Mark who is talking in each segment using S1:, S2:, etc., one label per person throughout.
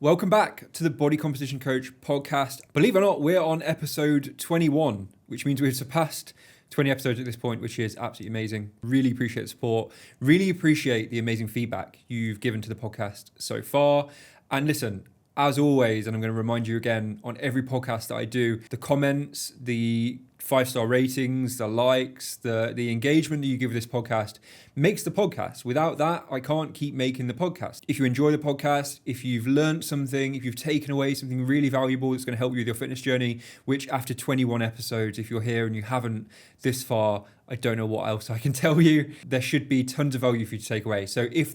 S1: Welcome back to the Body Composition Coach podcast. Believe it or not, we're on episode 21, which means we've surpassed 20 episodes at this point, which is absolutely amazing. Really appreciate the support. Really appreciate the amazing feedback you've given to the podcast so far. And listen, as always, and I'm going to remind you again on every podcast that I do, the comments, the 5-star ratings, the likes, the engagement that you give this podcast makes the podcast. Without that, I can't keep making the podcast. If you enjoy the podcast, if you've learned something, if you've taken away something really valuable that's going to help you with your fitness journey, which after 21 episodes, if you're here and you haven't this far, I don't know what else I can tell you. There should be tons of value for you to take away. So if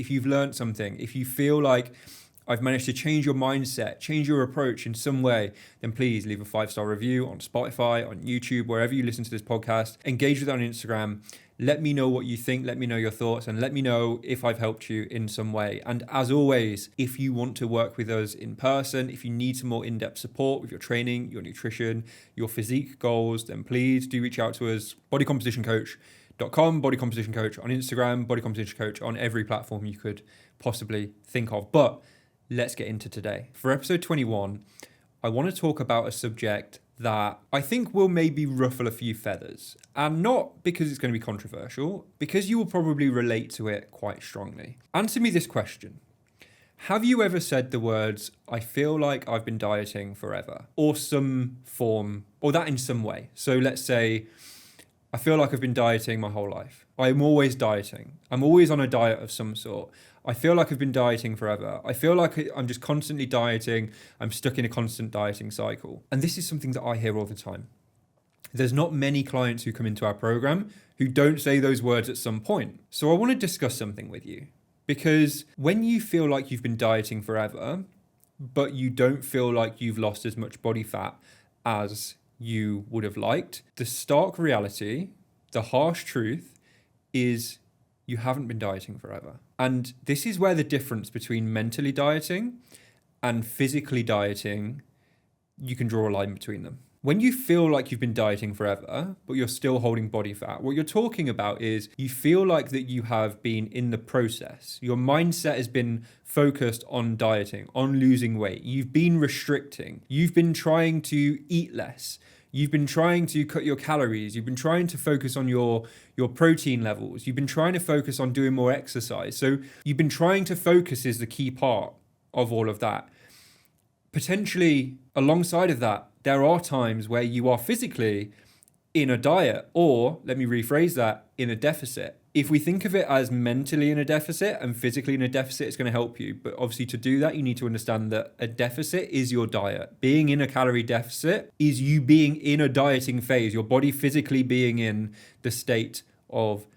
S1: you've learned something, if you feel like I've managed to change your mindset, change your approach in some way, then please leave a 5-star review on Spotify, on YouTube, wherever you listen to this podcast. Engage with it on Instagram. Let me know what you think. Let me know your thoughts and let me know if I've helped you in some way. And as always, if you want to work with us in person, if you need some more in-depth support with your training, your nutrition, your physique goals, then please do reach out to us. bodycompositioncoach.com, Body Composition Coach on Instagram, Body Composition Coach on every platform you could possibly think of. But let's get into today. For episode 21, I want to talk about a subject that I think will maybe ruffle a few feathers. And not because it's going to be controversial, because you will probably relate to it quite strongly. Answer me this question. Have you ever said the words, I feel like I've been dieting forever? Or some form, or that in some way. So let's say, I feel like I've been dieting my whole life. I'm always dieting. I'm always on a diet of some sort. I feel like I've been dieting forever. I feel like I'm just constantly dieting. I'm stuck in a constant dieting cycle. And this is something that I hear all the time. There's not many clients who come into our program who don't say those words at some point. So I want to discuss something with you. Because when you feel like you've been dieting forever, but you don't feel like you've lost as much body fat as you would have liked, the stark reality, the harsh truth is you haven't been dieting forever. And this is where the difference between mentally dieting and physically dieting, you can draw a line between them. When you feel like you've been dieting forever, but you're still holding body fat, what you're talking about is you feel like that you have been in the process. Your mindset has been focused on dieting, on losing weight. You've been restricting. You've been trying to eat less. You've been trying to cut your calories. You've been trying to focus on your protein levels. You've been trying to focus on doing more exercise. So you've been trying to focus is the key part of all of that. Potentially alongside of that, there are times where you are physically in a diet, or let me rephrase that, in a deficit. If we think of it as mentally in a deficit and physically in a deficit, it's going to help you. But obviously to do that, you need to understand that a deficit is your diet. Being in a calorie deficit is you being in a dieting phase, your body physically being in the state of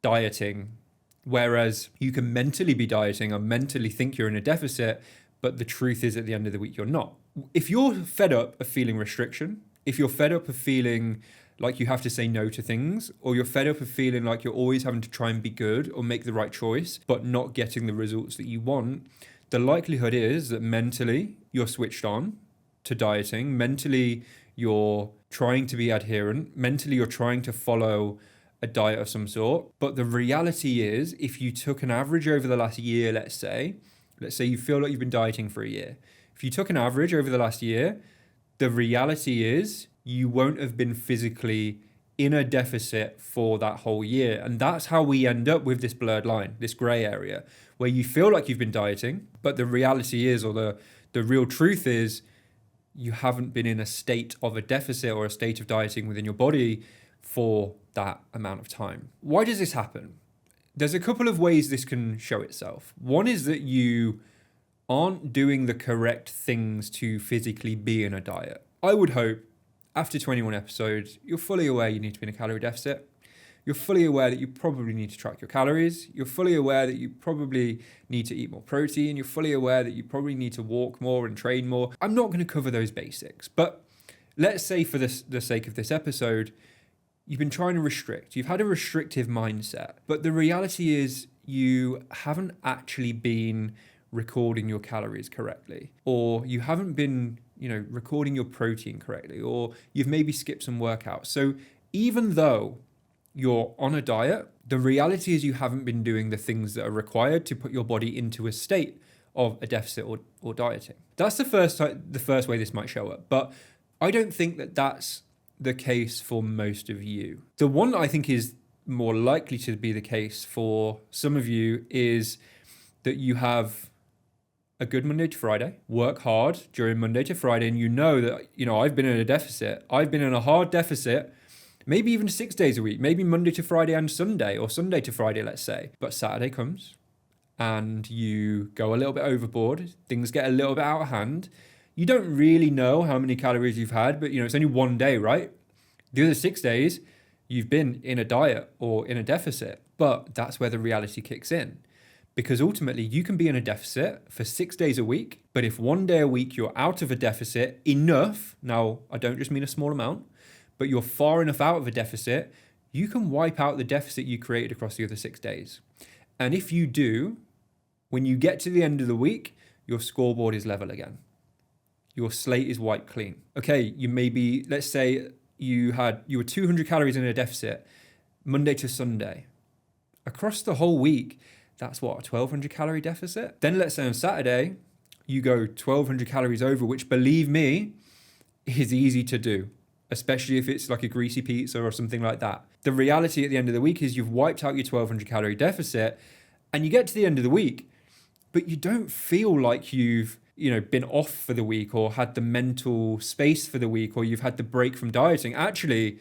S1: dieting. Whereas you can mentally be dieting or mentally think you're in a deficit, but the truth is at the end of the week, you're not. If you're fed up of feeling restriction, if you're fed up of feeling like you have to say no to things, or you're fed up of feeling like you're always having to try and be good or make the right choice, but not getting the results that you want, the likelihood is that mentally you're switched on to dieting. Mentally, you're trying to be adherent. Mentally, you're trying to follow a diet of some sort. But the reality is, if you took an average over the last year, let's say you feel like you've been dieting for a year. If you took an average over the last year, the reality is you won't have been physically in a deficit for that whole year. And that's how we end up with this blurred line, this gray area, where you feel like you've been dieting, but the reality is, or the real truth is, you haven't been in a state of a deficit or a state of dieting within your body for that amount of time. Why does this happen? There's a couple of ways this can show itself. One is that you aren't doing the correct things to physically be in a diet. I would hope after 21 episodes, you're fully aware you need to be in a calorie deficit. You're fully aware that you probably need to track your calories. You're fully aware that you probably need to eat more protein. You're fully aware that you probably need to walk more and train more. I'm not going to cover those basics, but let's say for the sake of this episode, you've been trying to restrict. You've had a restrictive mindset, but the reality is you haven't actually been recording your calories correctly, or you haven't been recording your protein correctly, or you've maybe skipped some workouts. So even though you're on a diet, the reality is you haven't been doing the things that are required to put your body into a state of a deficit or dieting. That's the first way this might show up. But I don't think that that's the case for most of you. The one that I think is more likely to be the case for some of you is that you have a good Monday to Friday, work hard during Monday to Friday, and you know that, I've been in a deficit. I've been in a hard deficit, maybe even 6 days a week, maybe Monday to Friday and Sunday, or Sunday to Friday, let's say. But Saturday comes and you go a little bit overboard, things get a little bit out of hand. You don't really know how many calories you've had, but it's only one day, right? The other 6 days, you've been in a diet or in a deficit. But that's where the reality kicks in. Because ultimately, you can be in a deficit for 6 days a week, but if one day a week you're out of a deficit enough, now I don't just mean a small amount, but you're far enough out of a deficit, you can wipe out the deficit you created across the other 6 days. And if you do, when you get to the end of the week, your scoreboard is level again. Your slate is wiped clean. Okay, let's say you were 200 calories in a deficit Monday to Sunday. Across the whole week, that's what, a 1,200 calorie deficit? Then let's say on Saturday, you go 1,200 calories over, which, believe me, is easy to do, especially if it's like a greasy pizza or something like that. The reality at the end of the week is you've wiped out your 1,200 calorie deficit, and you get to the end of the week, but you don't feel like you've been off for the week or had the mental space for the week, or you've had the break from dieting. Actually,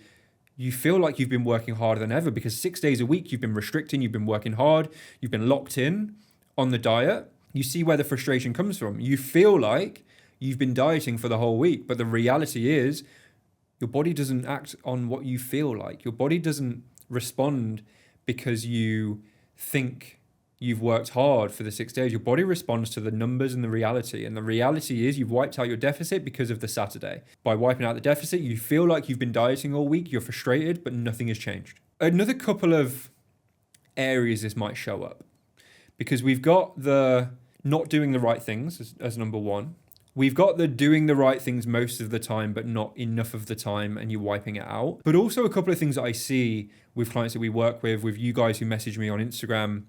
S1: you feel like you've been working harder than ever, because 6 days a week you've been restricting, you've been working hard, you've been locked in on the diet. You see where the frustration comes from. You feel like you've been dieting for the whole week, but the reality is your body doesn't act on what you feel like. Your body doesn't respond because you think you've worked hard for the 6 days. Your body responds to the numbers and the reality. And the reality is you've wiped out your deficit because of the Saturday. By wiping out the deficit, you feel like you've been dieting all week, you're frustrated, but nothing has changed. Another couple of areas this might show up, because we've got the not doing the right things as number one. We've got the doing the right things most of the time, but not enough of the time, and you're wiping it out. But also a couple of things that I see with clients that we work with you guys who message me on Instagram,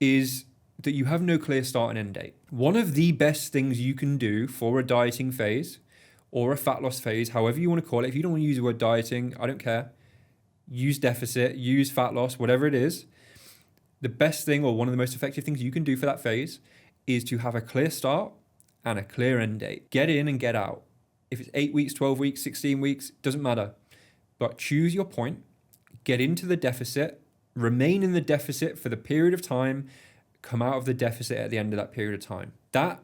S1: is that you have no clear start and end date. One of the best things you can do for a dieting phase or a fat loss phase, however you want to call it, if you don't want to use the word dieting, I don't care. Use deficit, use fat loss, whatever it is. The best thing, or one of the most effective things you can do for that phase, is to have a clear start and a clear end date. Get in and get out. If it's 8 weeks, 12 weeks, 16 weeks, doesn't matter. But choose your point, get into the deficit, remain in the deficit for the period of time, come out of the deficit at the end of that period of time. That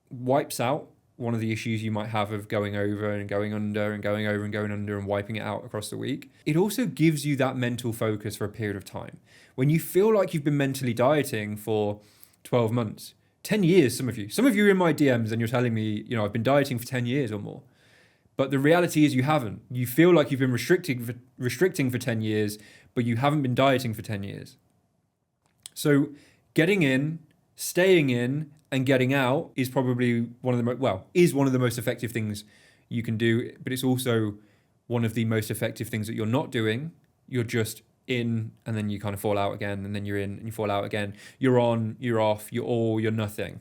S1: wipes out one of the issues you might have of going over and going under and going over and going under and wiping it out across the week. It also gives you that mental focus for a period of time. When you feel like you've been mentally dieting for 12 months, 10 years, some of you are in my DMs and you're telling me, I've been dieting for 10 years or more. But the reality is you haven't. You feel like you've been restricting for 10 years, but you haven't been dieting for 10 years. So getting in, staying in, and getting out is probably one of the most effective things you can do, but it's also one of the most effective things that you're not doing. You're just in, and then you kind of fall out again, and then you're in and you fall out again. You're on, you're off, you're all, you're nothing.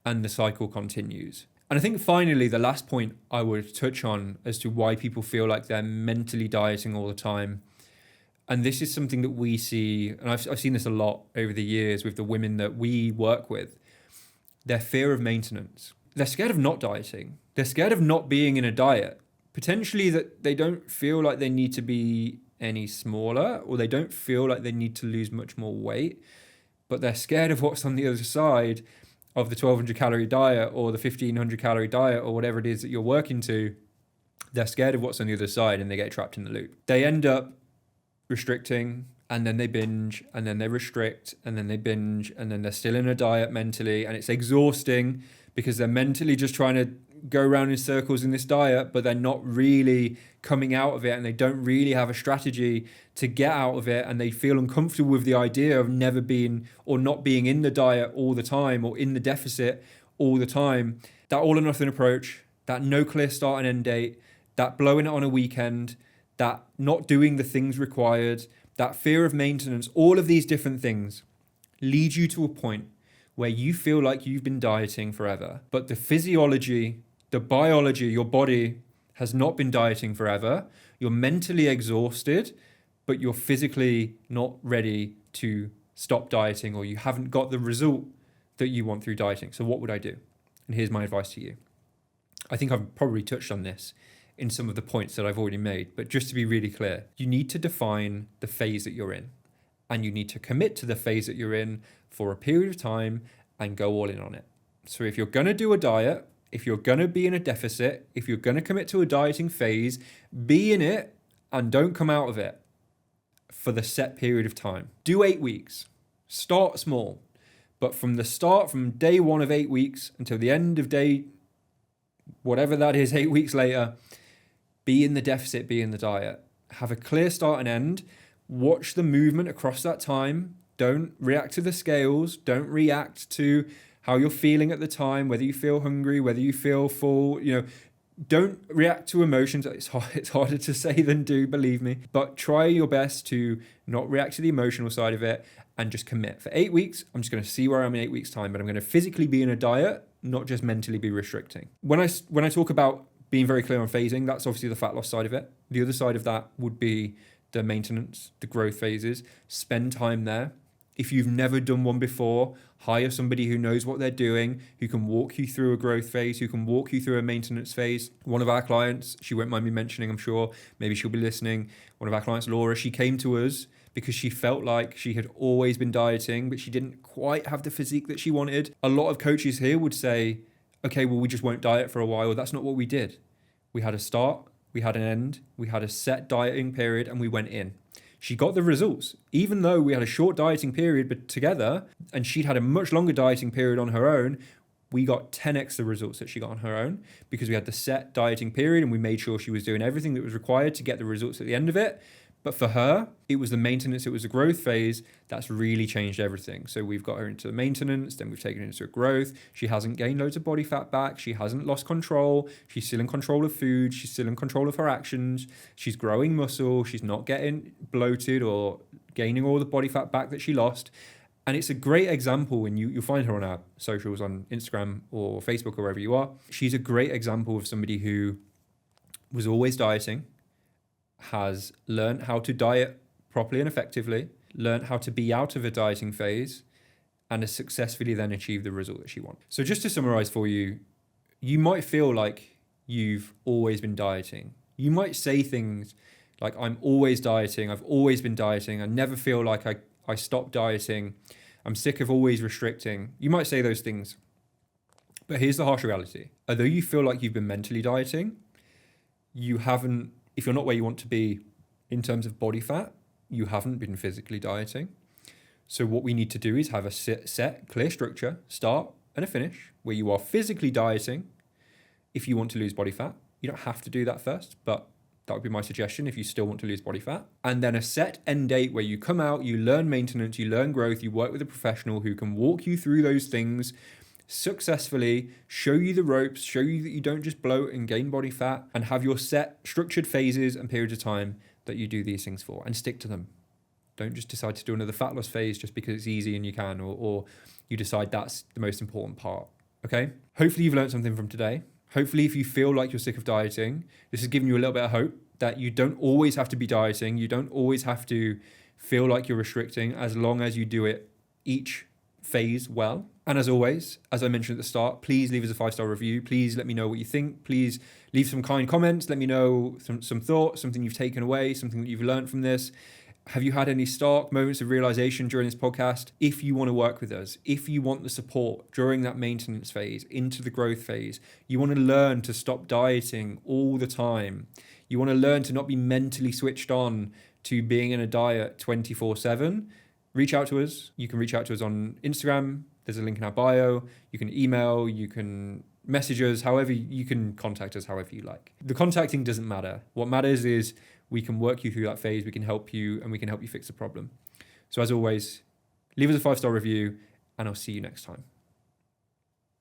S1: And the cycle continues. And I think finally, the last point I would touch on as to why people feel like they're mentally dieting all the time, and this is something that we see, and I've seen this a lot over the years with the women that we work with, their fear of maintenance. They're scared of not dieting. They're scared of not being in a diet. Potentially that they don't feel like they need to be any smaller, or they don't feel like they need to lose much more weight, but they're scared of what's on the other side of the 1,200 calorie diet or the 1,500 calorie diet or whatever it is that you're working to. They're scared of what's on the other side, and they get trapped in the loop. They end up restricting, and then they binge, and then they restrict, and then they binge, and then they're still in a diet mentally, and it's exhausting because they're mentally just trying to go around in circles in this diet, but they're not really coming out of it, and they don't really have a strategy to get out of it, and they feel uncomfortable with the idea of never being or not being in the diet all the time or in the deficit all the time. That all or nothing approach, that no clear start and end date, that blowing it on a weekend, that not doing the things required, that fear of maintenance, all of these different things lead you to a point where you feel like you've been dieting forever, but the physiology, the biology, your body has not been dieting forever. You're mentally exhausted, but you're physically not ready to stop dieting, or you haven't got the result that you want through dieting. So what would I do? And here's my advice to you. I think I've probably touched on this in some of the points that I've already made, but just to be really clear, you need to define the phase that you're in, and you need to commit to the phase that you're in for a period of time and go all in on it. So if you're going to do a diet, if you're going to be in a deficit, if you're going to commit to a dieting phase, be in it and don't come out of it for the set period of time. Do 8 weeks. Start small. But from the start, from day 1 of 8 weeks until the end of day, whatever that is, 8 weeks later, be in the deficit, be in the diet. Have a clear start and end. Watch the movement across that time. Don't react to the scales. Don't react to how you're feeling at the time, whether you feel hungry, whether you feel full, don't react to emotions. It's harder to say than do, believe me. But try your best to not react to the emotional side of it and just commit. For 8 weeks, I'm just going to see where I'm in 8 weeks' time, but I'm going to physically be in a diet, not just mentally be restricting. When I talk about being very clear on phasing, that's obviously the fat loss side of it. The other side of that would be the maintenance, the growth phases. Spend time there. If you've never done one before, hire somebody who knows what they're doing, who can walk you through a growth phase, who can walk you through a maintenance phase. One of our clients, she won't mind me mentioning, I'm sure, maybe she'll be listening. One of our clients, Laura, she came to us because she felt like she had always been dieting, but she didn't quite have the physique that she wanted. A lot of coaches here would say, okay, well, we just won't diet for a while. That's not what we did. We had a start, we had an end, we had a set dieting period, and we went in. She got the results, even though we had a short dieting period but together, and she'd had a much longer dieting period on her own. We got 10x the results that she got on her own because we had the set dieting period and we made sure she was doing everything that was required to get the results at the end of it. But for her, it was the maintenance, it was the growth phase that's really changed everything. So we've got her into the maintenance, then we've taken her into a growth. She hasn't gained loads of body fat back. She hasn't lost control. She's still in control of food. She's still in control of her actions. She's growing muscle. She's not getting bloated or gaining all the body fat back that she lost. And it's a great example, and you'll find her on our socials on Instagram or Facebook or wherever you are. She's a great example of somebody who was always dieting, has learned how to diet properly and effectively, learned how to be out of a dieting phase, and has successfully then achieved the result that she wants. So just to summarize for you, you might feel like you've always been dieting. You might say things like, I'm always dieting, I've always been dieting, I never feel like I stopped dieting, I'm sick of always restricting. You might say those things. But here's the harsh reality. Although you feel like you've been mentally dieting, you haven't, if you're not where you want to be in terms of body fat, you haven't been physically dieting. So what we need to do is have a set, clear structure, start and a finish, where you are physically dieting if you want to lose body fat. You don't have to do that first, but that would be my suggestion if you still want to lose body fat. And then a set end date where you come out, you learn maintenance, you learn growth, you work with a professional who can walk you through those things successfully, show you the ropes, show you that you don't just bloat and gain body fat, and have your set structured phases and periods of time that you do these things for, and stick to them. Don't just decide to do another fat loss phase just because it's easy and you can, or you decide that's the most important part. Okay? Hopefully you've learned something from today. Hopefully if you feel like you're sick of dieting, this has given you a little bit of hope that you don't always have to be dieting. You don't always have to feel like you're restricting, as long as you do it each phase well. And as always, as I mentioned at the start, please leave us a 5-star review. Please let me know what you think. Please leave some kind comments. Let me know some thoughts, something you've taken away, something that you've learned from this. Have you had any stark moments of realization during this podcast? If you want to work with us, if you want the support during that maintenance phase into the growth phase, you want to learn to stop dieting all the time. You want to learn to not be mentally switched on to being in a diet 24/7, reach out to us. You can reach out to us on Instagram. There's a link in our bio. You can email, you can message us, however you can contact us however you like. The contacting doesn't matter. What matters is we can work you through that phase, we can help you, and we can help you fix the problem. So as always, leave us a 5-star review, and I'll see you next time.